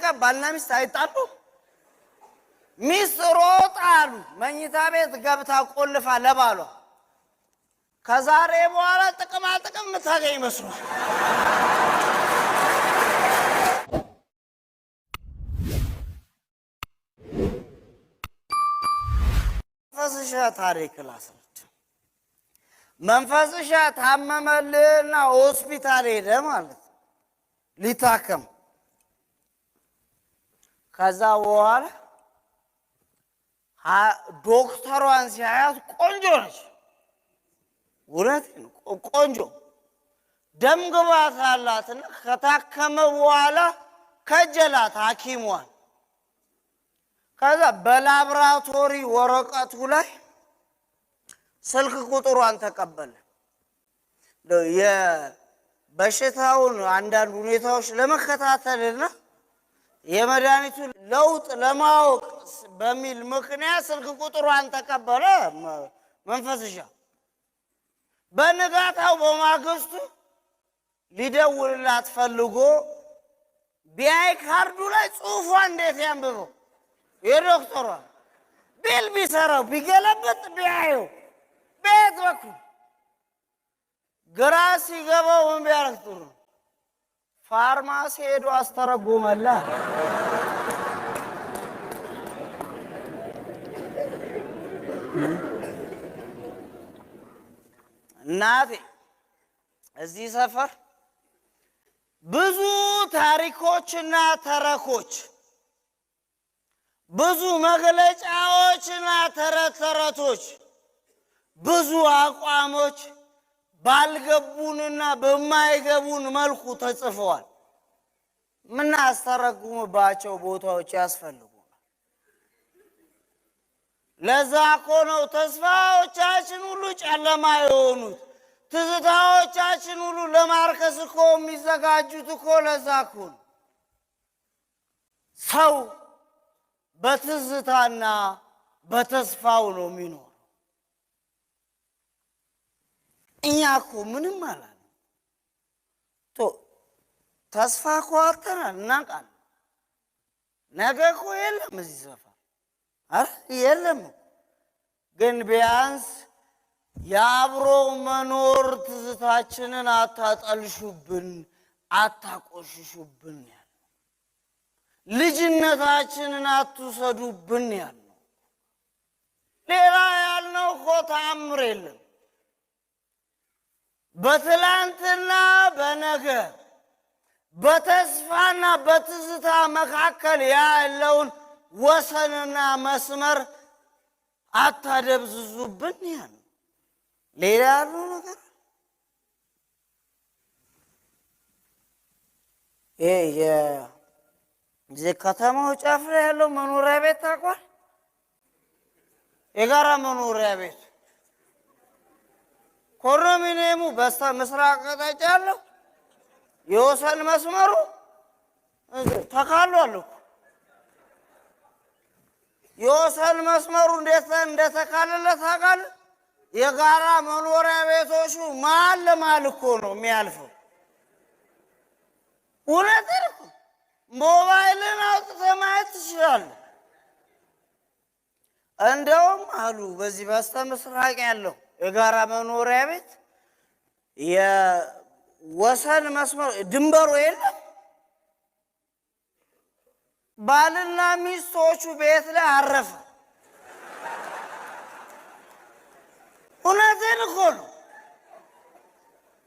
ቀን ባልና ሚስት አይጣሉ። ሚስት ሮጣ አሉ መኝታ ቤት ገብታ ቆልፋ ለባሏ ከዛሬ በኋላ ጥቅማ ጥቅም የምታገኝ መስሏል። መንፈስሻ ታሪክ ላስረዳ። መንፈስሻ ታመመልና ሆስፒታል ሄደ ማለት ሊታከም። ከዛ በኋላ ዶክተሯን ሲያያት ቆንጆ ነች። እውነቴን ቆንጆ ደም ግባት አላትና ከታከመ በኋላ ከጀላት ሐኪሟን። ከዛ በላብራቶሪ ወረቀቱ ላይ ስልክ ቁጥሯን ተቀበለ። የበሽታውን አንዳንድ ሁኔታዎች ለመከታተልና የመድኃኒቱ ለውጥ ለማወቅ በሚል ምክንያት ስልክ ቁጥሯን ተቀበለ መንፈስሻ። በንጋታው በማግስቱ ሊደውልላት ፈልጎ ቢያይ ካርዱ ላይ ጽሑፏ እንዴት ያንብበው? የዶክተሯ ቤል ቢሰራው ቢገለበጥ ቢያየው ቤት በኩል ግራ ሲገባው ምን ቢያረግ ጥሩ ነው? ፋርማሲ ሄዶ አስተረጎመላ። እናቴ እዚህ ሰፈር ብዙ ታሪኮችና ተረኮች፣ ብዙ መግለጫዎችና ተረቶች፣ ብዙ አቋሞች ባልገቡንና በማይገቡን መልኩ ተጽፈዋል። ምናስተረጉምባቸው ቦታዎች ያስፈልጉናል። ለዛ እኮ ነው ተስፋዎቻችን ሁሉ ጨለማ የሆኑት። ትዝታዎቻችን ሁሉ ለማርከስ እኮ የሚዘጋጁት እኮ ለዛ እኮ ነው። ሰው በትዝታና በተስፋው ነው የሚኖረው። እኛ እኮ ምንም አላለም። ተስፋ እኮ አጥተናል፣ እናውቃለን። ነገ እኮ የለም እዚህ ሰፈር፣ አረ የለም። ግን ቢያንስ የአብሮ መኖር ትዝታችንን አታጠልሹብን፣ አታቆሽሹብን ያለው፣ ልጅነታችንን አትውሰዱብን ያለው። ሌላ ያልነው እኮ ተአምር የለም። በትላንትና በነገ በተስፋና በትዝታ መካከል ያለውን ወሰንና መስመር አታደብዝዙብን ያለው። ሌላ ያለው ነገር ይሄ ከተማው ጫፍ ላይ ያለው መኖሪያ ቤት ታውቋል? የጋራ መኖሪያ ቤት ኮንዶሚኒየሙ በስተ ምስራቅ አቅጣጫ ያለው የወሰን መስመሩ ተካሏል እኮ። የወሰን መስመሩ እንዴት እንደተካለለ ታውቃለህ? የጋራ መኖሪያ ቤቶቹ መሀል ለመሀል እኮ ነው የሚያልፈው። እውነትን እኮ ሞባይልን አውጥተህ ማየት ትችላለህ። እንደውም አሉ በዚህ በስተ ምስራቅ ያለው የጋራ መኖሪያ ቤት የወሰን መስመር ድንበሩ የለም። ባልና ሚስቶቹ ቤት ላይ አረፈ። እውነትን እኮ ነው።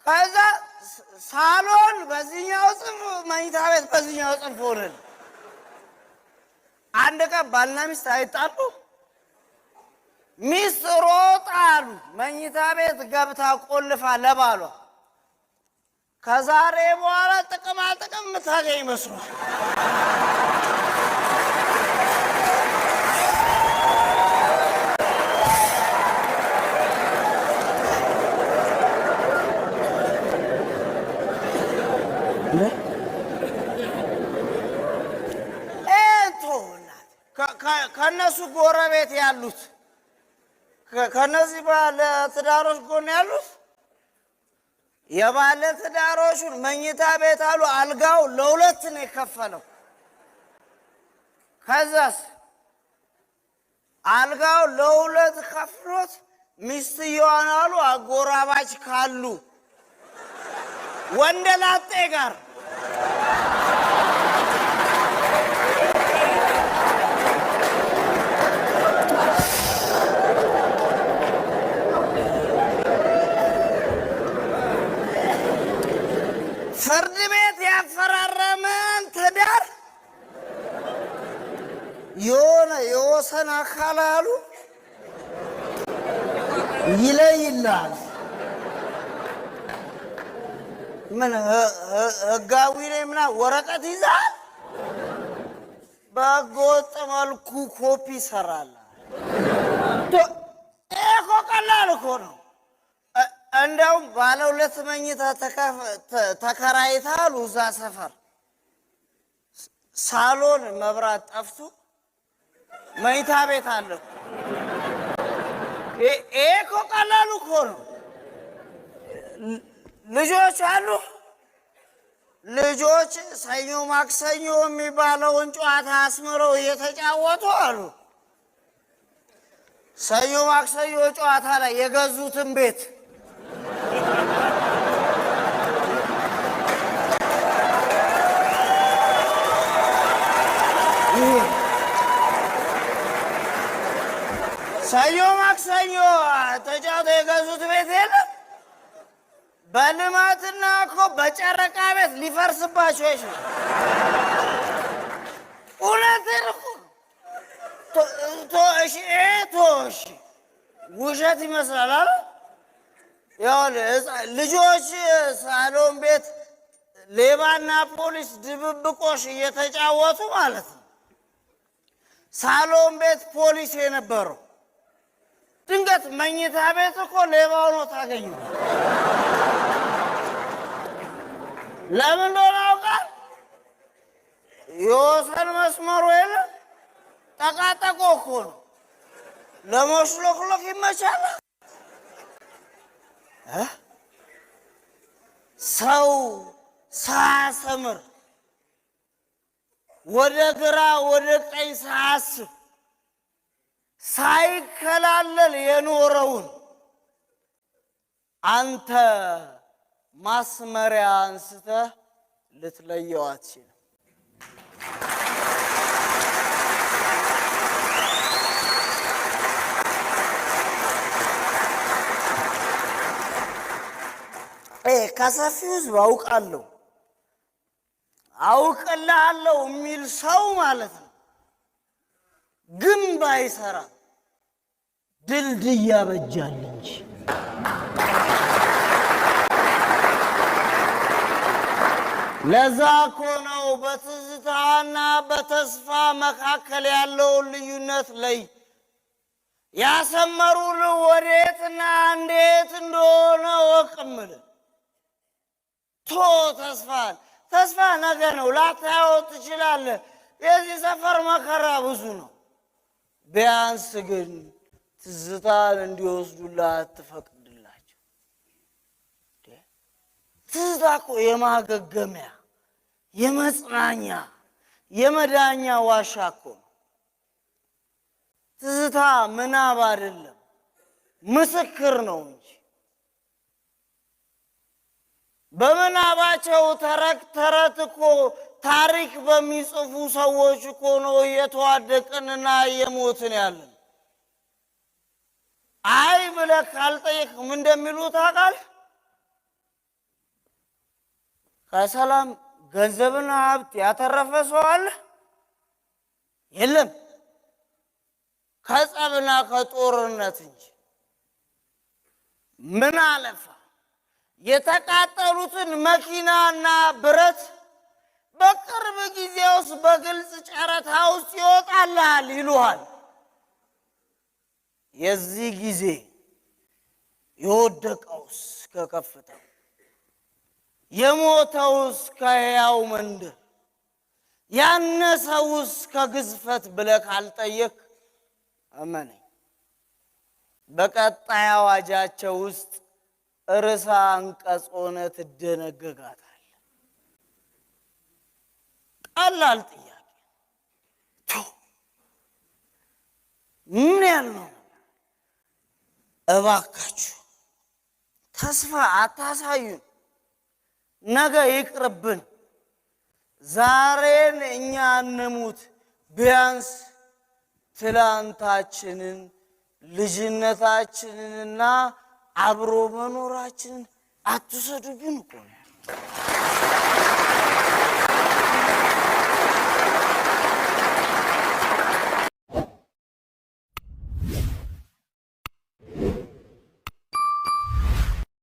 ከዛ ሳሎን በዚህኛው ጽንፍ፣ መኝታ ቤት በዚህኛው ጽንፍ ሆነን አንድ ቀን ባልና ሚስት አይጣሉ። ሚስት ሮጣ አሉ መኝታ ቤት ገብታ ቆልፋ ለባሏ ከዛሬ በኋላ ጥቅማ ጥቅም የምታገኝ መስሏል። ከነሱ ጎረቤት ያሉት ከነዚህ ባለ ትዳሮች ጎን ያሉት የባለ ትዳሮቹን መኝታ ቤት አሉ አልጋው ለሁለት ነው የከፈለው። ከዛስ አልጋው ለሁለት ከፍሎት ሚስትየዋን አሉ አጎራባች ካሉ ወንደላጤ ጋር ፍርድ ቤት ያፈራረመን ትዳር የሆነ የወሰን አካል አሉ ይለይላል። ምን ህጋዊ ነኝ ምናምን ወረቀት ይዛል በህገወጥ መልኩ ኮፒ ይሰራል። እኮ ቀላል እኮ ነው። እንደውም ባለ ሁለት መኝታ ተከራይታሉ እዛ ሰፈር ሳሎን መብራት ጠፍቶ መኝታ ቤት አለ። እኮ ቀላሉ እኮ ነው። ልጆች አሉ። ልጆች ሰኞ ማክሰኞ የሚባለውን ጨዋታ አስምረው እየተጫወቱ አሉ። ሰኞ ማክሰኞ ጨዋታ ላይ የገዙትን ቤት ሰኞ ማክሰኞ ተጫውተው የገዙት ቤት የለም። በልማትና እኮ በጨረቃ ቤት ሊፈርስባቸው ይችላል። እውነትን እኮ ቶሽ ውሸት ይመስላል አለ። ልጆች ሳሎን ቤት ሌባና ፖሊስ ድብብቆሽ እየተጫወቱ ማለት ነው። ሳሎን ቤት ፖሊስ የነበረው ድንገት መኝታ ቤት እኮ ሌባው ነው ታገኙ። ለምን እንደሆነ አውቃል። የወሰን መስመሩ የለም። ጠቃጠቆ እኮ ነው። ለመሽሎክሎክ ይመቻል። ሰው ሳያሰምር ወደ ግራ ወደ ቀኝ ሳያስብ ሳይከላለል የኖረውን አንተ ማስመሪያ አንስተህ ልትለየው አትችልም። ከሰፊው ሕዝብ አውቅልሃለሁ የሚል ሰው ማለት ነው። ግንብ አይሰራ ድልድይ ያበጃል እንጂ። ለዛ እኮ ነው በትዝታና በተስፋ መካከል ያለውን ልዩነት ላይ ያሰመሩልህ ወዴትና እንዴት እንደሆነ ወቅምል ተስፋ ነገ ነው፣ ላታየው ትችላለህ። የዚህ ሰፈር መከራ ብዙ ነው። ቢያንስ ግን ትዝታን እንዲወስዱልህ አትፈቅድላቸው። ትዝታ እኮ የማገገሚያ የመጽናኛ የመዳኛ ዋሻ እኮ ነው። ትዝታ ምናብ አይደለም፣ ምስክር ነው እንጂ። በምናባቸው ተረት እኮ ታሪክ በሚጽፉ ሰዎች እኮ ነው እየተዋደቅንና እየሞትን ያለን። አይ ብለህ ካልጠየቅ ምን እንደሚሉ ታውቃለህ? ከሰላም ገንዘብና ሀብት ያተረፈ ሰው አለ? የለም። ከጸብና ከጦርነት እንጂ። ምን አለፋ የተቃጠሉትን መኪናና ብረት በቅርብ ጊዜ ውስጥ በግልጽ ጨረታ ውስጥ ይወጣልሃል ይሉሃል። የዚህ ጊዜ የወደቀውስ ከከፍታው የሞተውስ ከሕያው መንደር ያነሰውስ ከግዝፈት ብለህ ካልጠየቅ እመነኝ በቀጣይ አዋጃቸው ውስጥ ርዕሰ አንቀጽ ሆነህ ትደነገጋታለህ። ቀላል ጥያቄ ምን ያልነው እባካችሁ ተስፋ አታሳዩን። ነገ ይቅርብን። ዛሬን እኛ እንሙት። ቢያንስ ትላንታችንን ልጅነታችንንና አብሮ መኖራችንን አትሰዱብን እኮ ነው።